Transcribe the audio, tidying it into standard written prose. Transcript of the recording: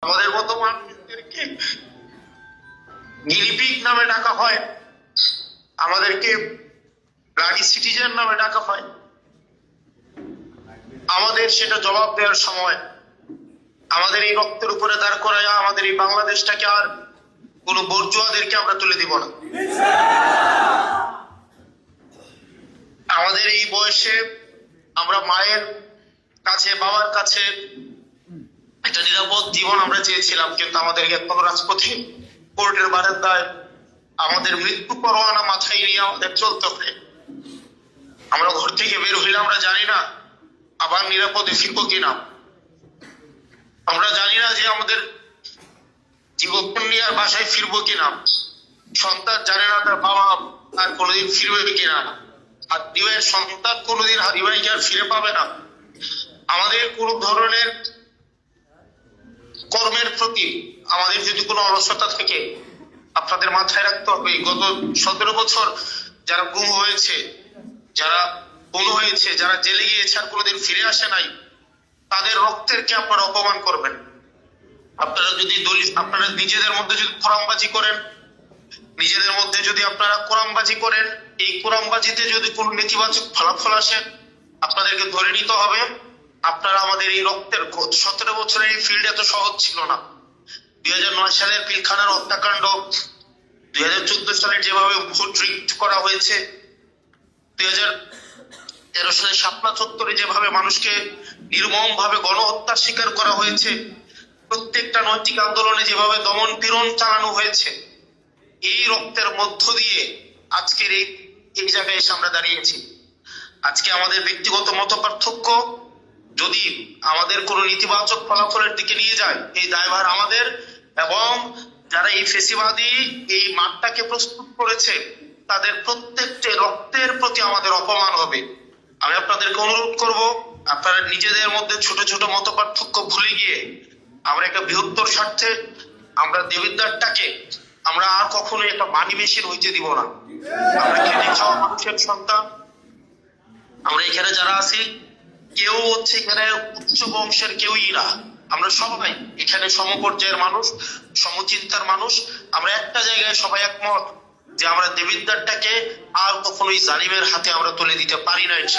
আমাদের মতো মানুষদেরকে গিনিপিগ নামে ডাকা হয়, আমাদেরকে ব্লাডি সিটিজেন নামে ডাকা হয়। আমাদের সেটা জবাব দেওয়ার সময় আমাদের এই রক্তের উপরে দাঁড় করায় আমাদের এই বাংলাদেশটাকে আর কোন বর্জুয়াদেরকে আমরা তুলে দিব না। আমাদের এই বয়সে আমরা মায়ের কাছে, বাবার কাছে একটা নিরাপদ জীবন আমরা চেয়েছিলাম, কিন্তু আমাদেরকে এখন রাজপথে কোর্টের বারান্দায় আমাদের মৃত্যু পরোয়ানা মাথায় নিয়ে আমাদের চলতে হবে। আমরা ঘর থেকে বের হইলে আমরা জানি না আবার নিরাপদে ফিরবো কিনা। আমরা জানি না যে আমাদের জীবন নিয়ে আর বাসায় ফিরবো কিনা। সন্তান জানে না তার বাবা আর কোনোদিন ফিরবে কিনা। আর দিবের সন্তান কোনোদিন হারিবাইকে আর ফিরে পাবে না। আমাদের কোন ধরনের কর্মের প্রতি আমাদের যদি কোনো অলসতা থাকে, আপনাদের মাথায় রাখতে হবে গত 17 বছর যারা গুম হয়েছে, যারা খুন হয়েছে, যারা জেলে গিয়েছে আর কোনোদিন ফিরে আসে নাই, তাদের রক্তেরকে আপনারা অপমান করবেন। আপনারা যদি আপনারা নিজেদের মধ্যে যদি কোরআনবাজি করেন, নিজেদের মধ্যে যদি আপনারা কোরআনবাজি করেন, এই কোরআনবাজিতে যদি কোনো নেতিবাচক ফলাফল আসে, আপনাদেরকে ধরে নিতে হবে আপনারা আমাদের এই রক্তের 17 বছরের এই ফিল্ড এত সহজ ছিল না। 2009 সালের পিলখানার হত্যাকাণ্ড, 2014 সালে যেভাবে ভোট রিগড করা হয়েছে, 2013 সালে শাপলা চত্বরে যেভাবে মানুষকে নির্মম ভাবে গণহত্যার শিকার করা হয়েছে, প্রত্যেকটা নৈতিক আন্দোলনে যেভাবে দমন পীড়ন চালানো হয়েছে, এই রক্তের মধ্য দিয়ে আজকের এই জায়গায় এসে আমরা দাঁড়িয়েছি। আজকে আমাদের ব্যক্তিগত মত পার্থক্য যদি আমাদের কোন নেতিবাচক ফলাফলের দিকে নিয়ে যায়, এই দায়ভার আমাদের, এবং যারা এই ফেসিবাদী এই মাঠটাকে প্রস্তুত করেছে তাদের প্রত্যেকটি রক্তের প্রতি আমাদের অপমান হবে। আমি আপনাদেরকে অনুরোধ করব, আপনারা নিজেদের মধ্যে ছোট ছোট মত পার্থক্য ভুলে গিয়ে আমরা একটা বৃহত্তর স্বার্থে আমরা দেবিদ্বারটাকে আমরা আর কখনো একটা মানি মেশিন হইতে দিব না। আমরা খেটে খাওয়া মানুষের সন্তান। আমরা এখানে যারা আছি কেউ হচ্ছে এখানে উচ্চ বংশের কেউই না, আমরা সবাই এখানে সমপর্যায়ের মানুষ, সমচিন্তার মানুষ। আমরা একটা জায়গায় সবাই একমত যে আমরা দেবিদ্বারটাকে আর কখনোই জালিমের হাতে আমরা তুলে দিতে পারি না।